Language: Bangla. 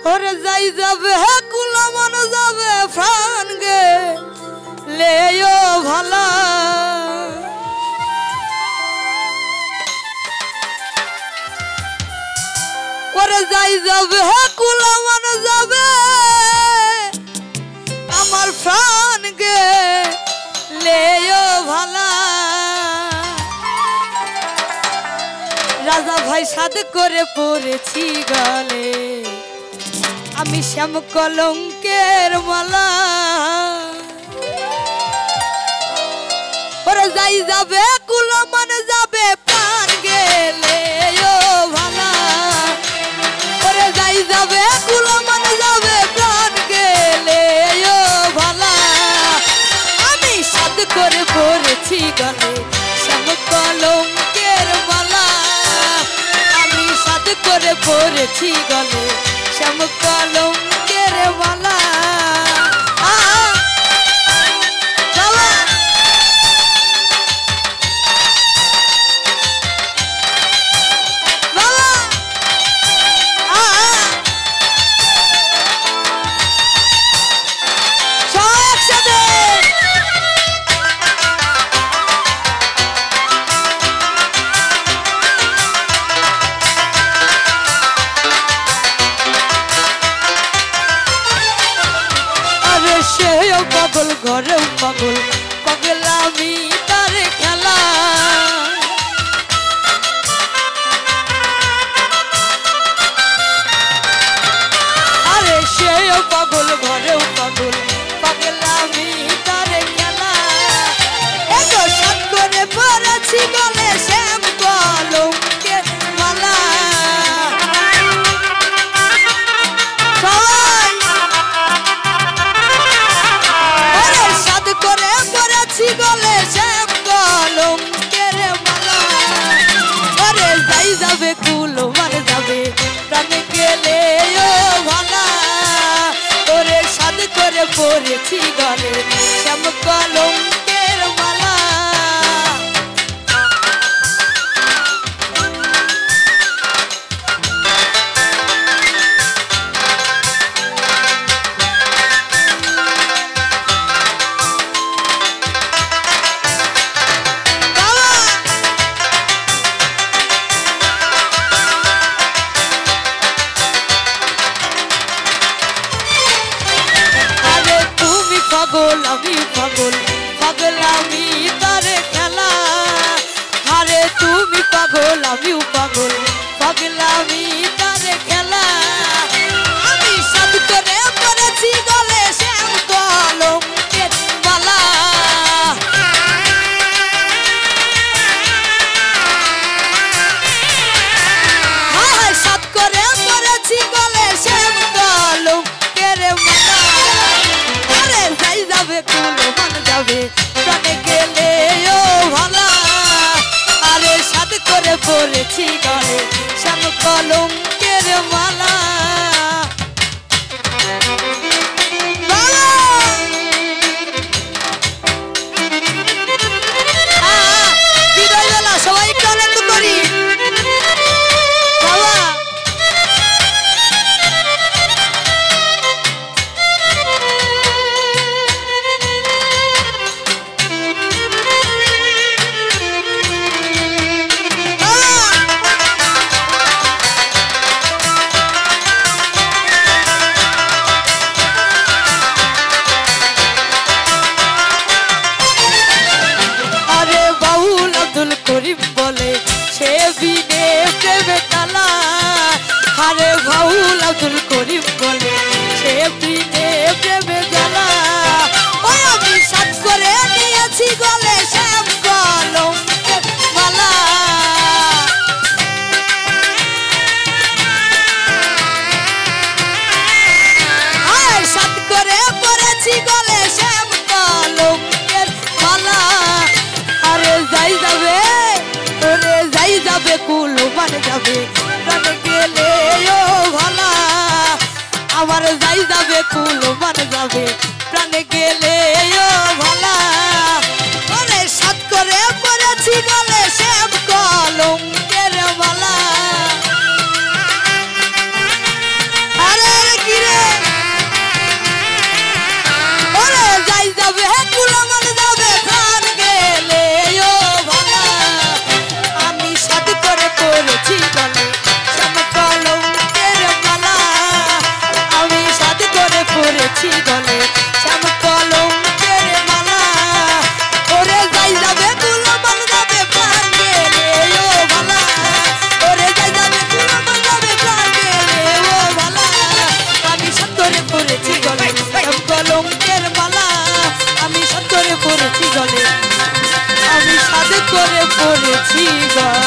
ওরে যাই যাবে কুলো মন যাবে প্রাণ গে লেও ভালা ওরে যাই যাবে কুলো মন যাবে আমার প্রাণ গে লেও ভালা রাজা ভাই সাদ করে পড়েছি গলে আমি শ্যাম কলঙ্কের মালা ওরে যাই যাবে কুলো মানে যাবে প্রাণ গেলে ও ভালা ওরে যাই যাবে কুলো মানে যাবে প্রাণ গেলে ও ভালা আমি সাদ করে পড়েছি গলে শ্যাম কলঙ্কের মালা আমি সাদ করে পড়েছি গলে শ্যাম কলঙ্কের মালা পাগল ঘরে পাগল পাগল আমি তার খেলা আরে সেও পাগল ঘরে পাগল পাগল আমি তার খেলা এত সাত করে পড়েছি গলে শ্যাম কলঙ্কের মালা গলে শ্যাম কলঙ্কের মালা আরে যাই যাবে কুলো মারে যাবে প্রাণে গেলে ও ভালা ওরে সাদ করে পড়েছি গলে শ্যাম কলঙ্কের মালা পাগল আমি পাগল পাগল আমি তার খেলা আরে তুমি পাগল আমিও পাগল পাগল আমি তার খেলা আমি সাদ করে পড়েছি গলে শ্যাম কলঙ্কের মালা সাদ করে পড়েছি গলে শ্যাম কলঙ্কের মালা যাই যাবে কুলো মান যাবে প্রাণে গেলে ও ভালা আরে সাদ করে পড়েছি গলে শ্যাম কলঙ্কের মালা বিদায় বেলা সবাই একটু আনন্দ করি বলে সে বিনে প্রেমে তালা আরে বাউল আব্দুল করিম বলে সে বিনে প্রেমে জ্বালা ওই আমি সাত করে নিয়েছি গলে শ্যাম কলঙ্কের মালা সাত করে পড়েছি গলে শ্যাম কলঙ্কের মালা আরে যাই যাবে ওরে যাই যাবে কুলো মানে যাবে প্রাণে গেলে ও ভালা আমার যাই যাবে কুলো মানে যাবে প্রাণে গেলে ও ভালা ওরে সাত করে পড়েছি গলে শ্যাম কলঙ্কের মালা আরে করে পড়েছি গো